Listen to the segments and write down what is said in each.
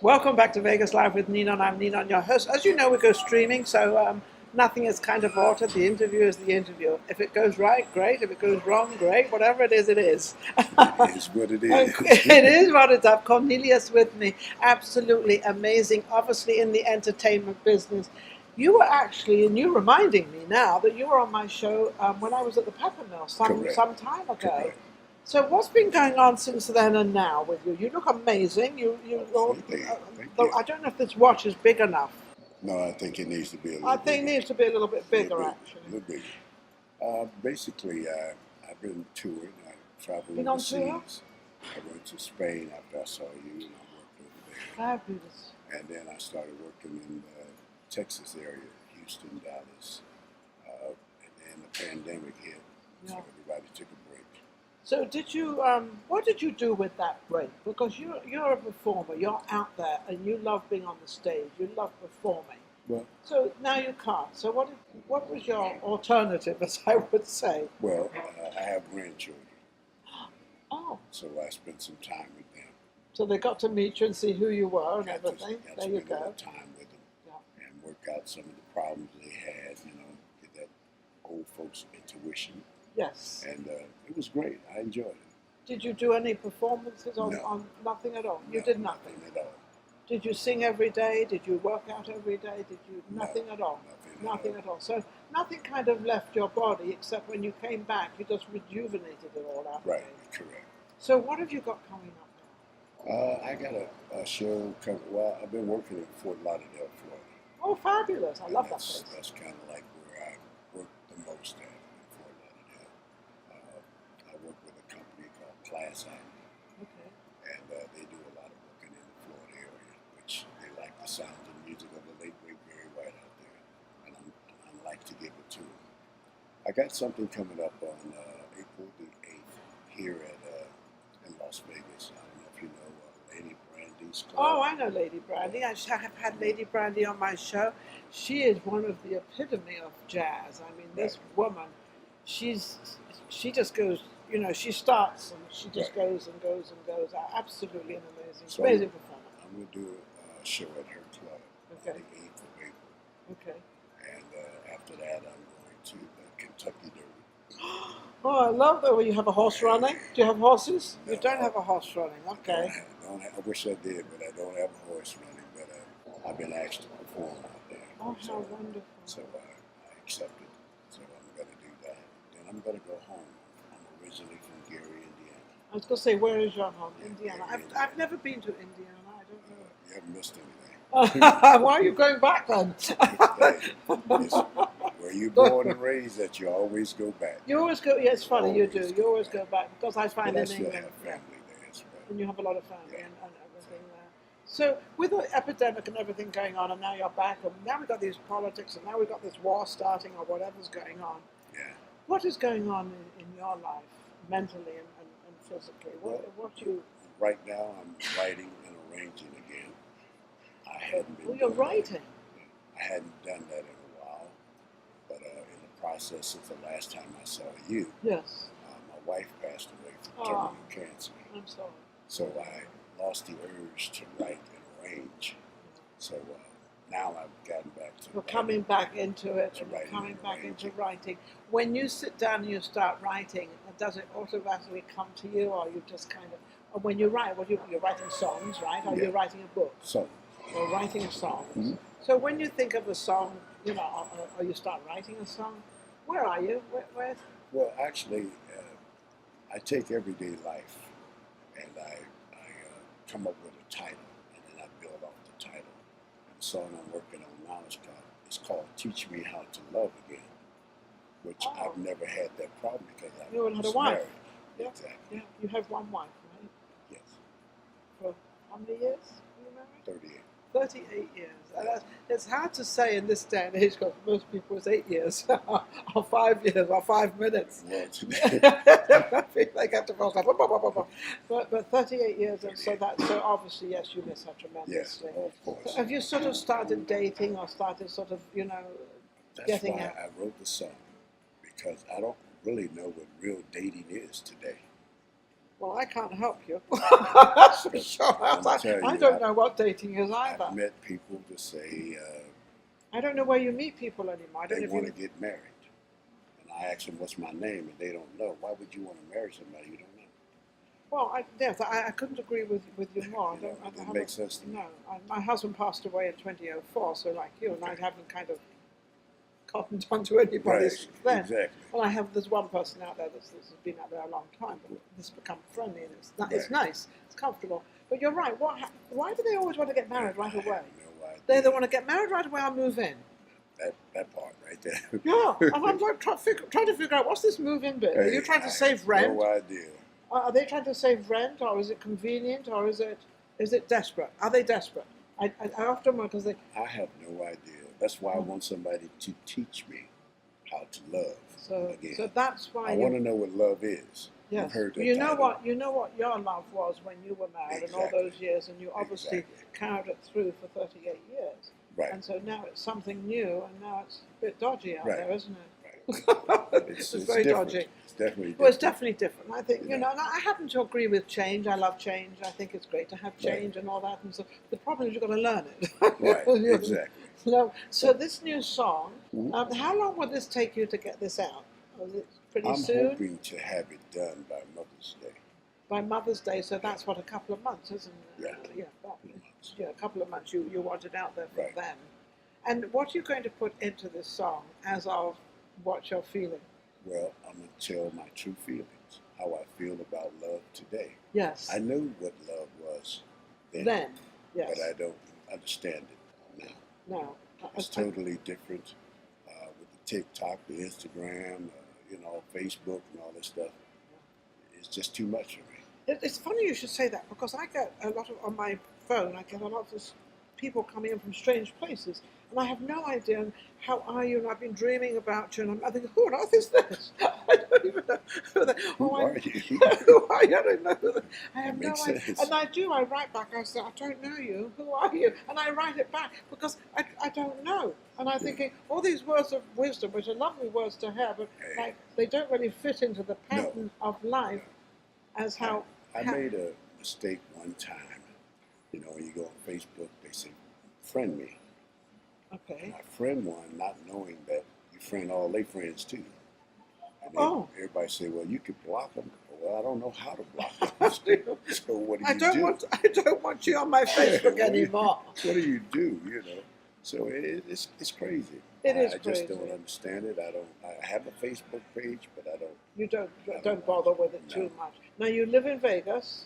Welcome back to Vegas Live with Ninon. I'm Ninon, your host. As you know, we go streaming, so nothing is kind of altered. The interview is the interview. If it goes right, great. If it goes wrong, great. Whatever it is, it is. It is what it is. It is what it's up. Cornelius with me. Absolutely amazing. Obviously in the entertainment business. You were actually, and you're reminding me now, that you were on my show when I was at the Pepper Mill some time ago. Correct. So what's been going on since then and now with you? You look amazing. Thank you. I don't know if this watch is big enough. No, I think it needs to be a little I think it bigger. needs to be a little bit bigger, actually. A little bigger. Basically, I've been touring. I traveled Been on overseas. tour? I went to Spain after I saw you, and I worked over there. Fabulous. And then I started working in the Texas area, Houston, Dallas. And then the pandemic hit, so Yeah. everybody took a break. So did you? What did you do with that break? Because you're a performer. You're out there, and you love being on the stage. You love performing. Well, So now you can't. So what was your alternative, as I would say? well, I have grandchildren, Oh, so I spent some time with them. so they got to meet you and see who you were and Got to- everything. got to There you spend a little go. time with them. Yeah. And work out some of the problems they had, get that old folks' intuition. Yes. And it was great. I enjoyed it. Did you do any performances No. on nothing at all? You No, did nothing. at all. Did you sing every day? Did you work out every day? Did you No, nothing at all? nothing Nothing at all. So nothing kind of left your body except when you came back, you just rejuvenated it all after. Right, correct. So what have you got coming up now? I got a show coming. Well, I've been working in Fort Lauderdale, Florida. Oh, fabulous! I And love that that's, place. That's kind of like where I work the most at in Fort Lauderdale. I work with a company called Class Act, Okay. and they do a lot of working in the Florida area, which they like the sounds and music of the late great Barry White out there, and I like to give it to them. I got something coming up on April the 8th here at in Las Vegas. I don't know if you know Lady Brandy's club. Oh, I know Lady Brandy. I have had Lady Brandy on my show. She is one of the epitome of jazz. I mean, this woman, she just goes. She starts and she just goes and goes and goes. Absolutely an So amazing performer. I'm going to do a show at her club Okay. on the 8th of April. Okay. And after that, I'm going to the Kentucky Derby. Oh, I love that when you have a horse running. Do you have horses? No, You don't have a horse running. Okay. I wish I did, but I don't have a horse running. But I've been asked to perform out there. Oh, so, how wonderful. So I accepted. So I'm going to do that. Then I'm going to go home. I'm originally from Gary, Indiana. I was going to say, where is your home? Yeah, Indiana. Gary, I've never been to Indiana. I don't know. You haven't missed anything. Why are you going back then? It's where you born and raised that you always go back. You always go. Yeah, it's funny. You Always do. go You always back. go back because I find But I in still England, have family there as well. and you have a lot of family Yeah. and everything there. So with the epidemic and everything going on, and now you're back, and now we've got these politics, and now we've got this war starting or whatever's going on. Yeah. What is going on in your life, mentally and physically? What you? Right now, I'm writing and arranging again. I hadn't been. Well, you're doing that. writing. I hadn't done that in a while, but in the process since the last time I saw you, Yes. my wife passed away from Oh. terminal cancer. I'm sorry. So I lost the urge to write and arrange. So now I've gotten back to You're writing. coming back into it, To and you're writing coming and back into arranging. writing. When you sit down and you start writing, does it automatically come to you, or you just kind of? Or when you write, you're writing songs, right? Or Yeah. you're writing a book, So or writing songs. Mhm. So when you think of a song, or you start writing a song, where are you? Where? well, actually, I take everyday life and I come up with a title and then I build off the title. And the song I'm working on now is called "Teach Me How to Love Again," which Oh. I've never had that problem because I You had a was wife. married. Yeah. Exactly. Yeah, you have one wife, right? Yes. For how many years were you married? 38. 38 years. It's hard to say in this day and age because most people it's 8 years, or 5 years, or 5 minutes. Well, They get to first like, but 38 years, and so obviously yes, you miss her yes, tremendously. of course. So have you sort of started dating or started sort of That's getting why out? I wrote the song because I don't really know what real dating is today. Well, I can't help you. That's for sure. I'm telling I you, don't know what dating is either. I've met people to say I don't know where you meet people anymore. I don't they know want if to you. get married. And I ask them, what's my name? And they don't know. Why would you want to marry somebody you don't know? Well, yes, I couldn't agree with you more. You know, I it haven't- makes sense to me. No, my husband passed away in 2004, so like you, and I haven't kind of cottoned onto anybody Right, since then. exactly. Well, there's one person out there that's been out there a long time, but it's become friendly and it's Right. nice, it's comfortable. But you're right. Why do they always want to get married right I have away? no idea. They either want to get married right away or move in. That part right there. Yeah, and I'm like trying to figure out what's this move in bit. Are you trying to save rent? No idea. Are they trying to save rent, or is it convenient, or is it desperate? Are they desperate? I often wonder because I have no idea. That's why I want somebody to teach me how to love again. so that's why I want to know what love is. yes. You've heard that You know title. what your love was when you were married and all Exactly. those years, and you obviously Exactly. carried it through for 38 years. Right. And so now it's something new, and now it's a bit dodgy out Right. there, isn't it? Right. It's very different. dodgy. It's definitely different. Well, it's definitely different. I think, Yeah. and I happen to agree with change. I love change. I think it's great to have change and all that. And so the problem is you've got to learn it. Right, exactly. So this new song, Mhm. how long will this take you to get this out? Is it pretty I'm soon? hoping to have it done by Mother's Day. By Mother's Day, so that's what, a couple of months, isn't it? Yeah. Yeah, a couple of months. You want it out there for Right. them. And what are you going to put into this song as of what you're feeling? Well, I'm going to tell my true feelings, how I feel about love today. Yes. I knew what love was Then, yes. but I don't understand it now. No. It's totally different with the TikTok, the Instagram, Facebook and all this stuff. It's just too much for me. It's funny you should say that, because I get a lot of, on my phone, I get a lot of people coming in from strange places, and I have no idea, and how are you, and I've been dreaming about you, and I'm thinking, who on earth is this? I don't even know who they Who are you? who are you? I don't know who they, I have That no makes idea. sense. And I write back, I say, I don't know you, who are you? And I write it back, because I don't know. And I'm thinking, all these words of wisdom, which are lovely words to have, but like, they don't really fit into the pattern of life as how... I made a mistake one time. When you go on Facebook, they say, friend me. Okay. And I friend one, not knowing that you friend all their friends too. And Oh. everybody say, well, you could block them. Well, I don't know how to block them. So what do you do? I don't want you on my Facebook What do you- anymore. What do you do? So it's crazy. It is I crazy. just don't understand it. I have a Facebook page, but I don't. You don't bother with it too much. Now you live in Vegas.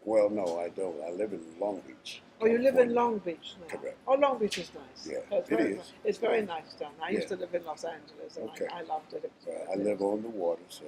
Well, no, I don't. I live in Long Beach. Oh, you live in California. Long Beach now. Correct. Oh, Long Beach is nice. Yeah, it's it very, is. It's very nice down there. I used Yeah. to live in Los Angeles, and Okay. I loved it. I live on the water, so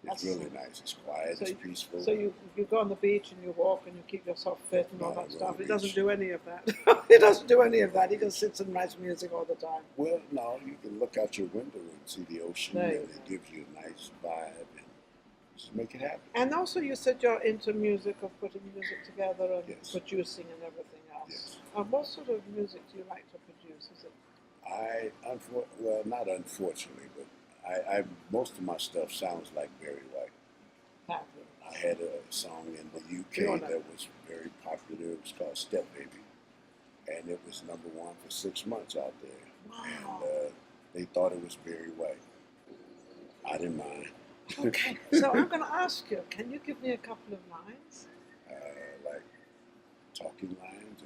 That's- it's really nice. It's quiet. So It's you- peaceful. So you go on the beach and you walk and you keep yourself fit and all No, I that go stuff. on the He doesn't beach. do any of that. He doesn't do any of that. He just sits and writes music all the time. Well, no, you can look out your window and see the ocean, There you and go. it gives you a nice vibe, and just make it happen. And also, you said you're into music, of putting music together and Yes. producing and everything else. Yes. What sort of music do you like to produce? Is it Well, not unfortunately, but I most of my stuff sounds like Barry White. happy? I had a song in the UK Youre. that was very popular. It was called Step Baby, and it was #1 for 6 months out there. Wow. And they thought it was Barry White. I didn't mind. Okay, so I'm going to ask you, can you give me a couple of lines? Like talking lines.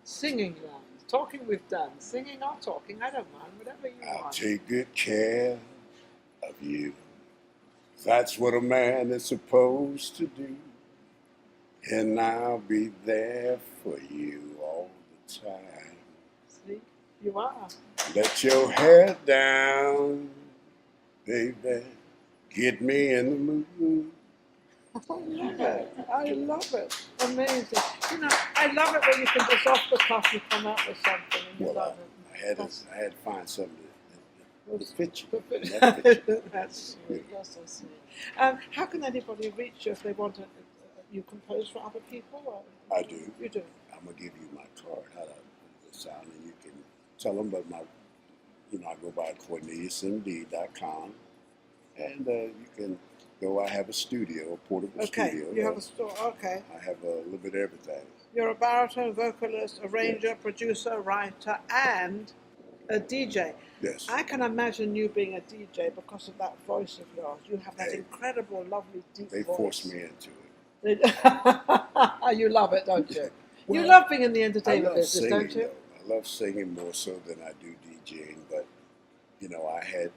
Singing lines. Talking we've done. Singing or talking, I don't mind, whatever you I'll want. take good care of you. That's what a man is supposed to do. And I'll be there for you all the time. See, you are. Let your hair down, baby. Get me in the mood. I love it. I love it. Amazing. I love it when you can just off the cuff you come up with something and you Well, love I it. had to find something that fit you. That's That fit you. That's sweet. That's so sweet. How can anybody reach you if they want to? You compose for other people? Or I do. You do. I'm gonna give you my card. How to put this out, and you can tell them. But I go by CorneliusMD.com, and you can though I have a studio, a portable Okay, studio. you have a store. Okay. I have a little bit of everything. You're a baritone, vocalist, arranger, Yes. producer, writer, and a DJ. Yes. I can imagine you being a DJ because of that voice of yours. You have that Hey, incredible, lovely, deep they voice. forced me into it. You love it, don't you? Well, You love being in the I entertainment love business, singing, don't you? though. I love singing more so than I do DJing, but you know, I had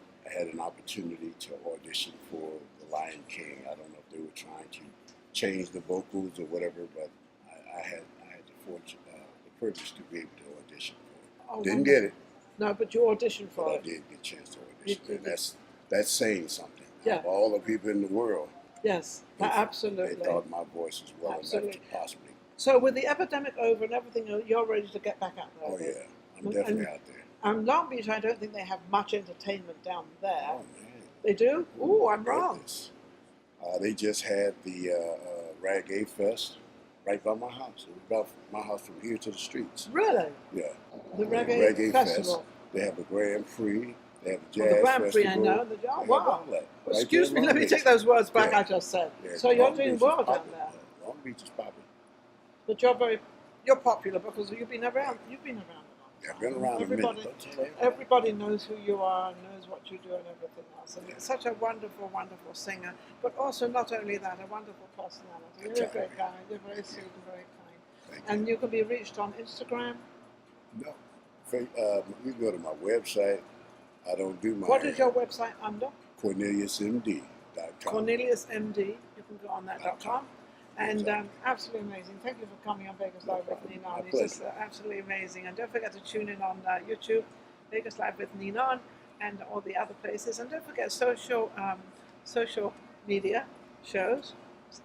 an opportunity to audition for The Lion King. I don't know if they were trying to change the vocals or whatever, but I had the privilege to be able to audition for it. Oh, Didn't wonderful. get it, No, but you auditioned but for I it. did get a chance to You audition, did. and that's saying something. Yeah. Of all the people in the world, Yes, they absolutely. thought my voice was well Absolutely. enough to possibly. So with the epidemic over and everything, you're ready to get back out there. Oh then? yeah, I'm definitely out there. And Long Beach, I don't think they have much entertainment down there. Oh man. They do? Ooh, I'm wrong. Goodness. They just had the Reggae Fest right by my house. It was about my house from here to the streets. Really? Yeah. The Reggae Festival. Fest. They have a Grand Prix. They have a jazz Well, the Grand Prix, I festival. know. They Oh, have wow. all that Well, right excuse there me, in let Long me take Beach. those words back Yeah. I just said. Yeah, So you're Long doing Beach is well down popping. there. Long Beach is popping. But you're popular because you've been around. You've been around a long time. I've been around Everybody, a minute. Don't tell everybody knows who you are, knows what you do, and everything else. And you're such a wonderful, wonderful singer. But also, not only that, a wonderful personality. You're a great guy. You're very sweet and very kind. Thank And you can be reached on Instagram. No. You go to my website. I don't do my. What is your website under? CorneliusMD.com. Cornelius MD. You can go on that.com. And Exactly. absolutely amazing. Thank you for coming on Vegas Live with Ninon. My It's just pleasure. absolutely amazing. And don't forget to tune in on YouTube, Vegas Live with Ninon, and all the other places. And don't forget social media shows.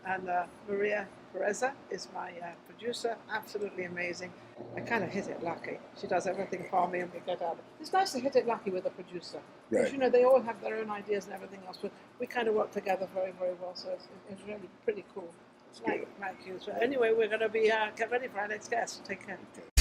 And Maria Pureza is my producer. Absolutely amazing. I kind of hit it lucky. She does everything for me, and we get out. It's nice to hit it lucky with a producer. Because, Right. you know, they all have their own ideas and everything else, but we kind of work together very, very well. So it's really pretty cool. It's good. Like you. So anyway, we're going to be get ready for our next guest. Take care. Okay.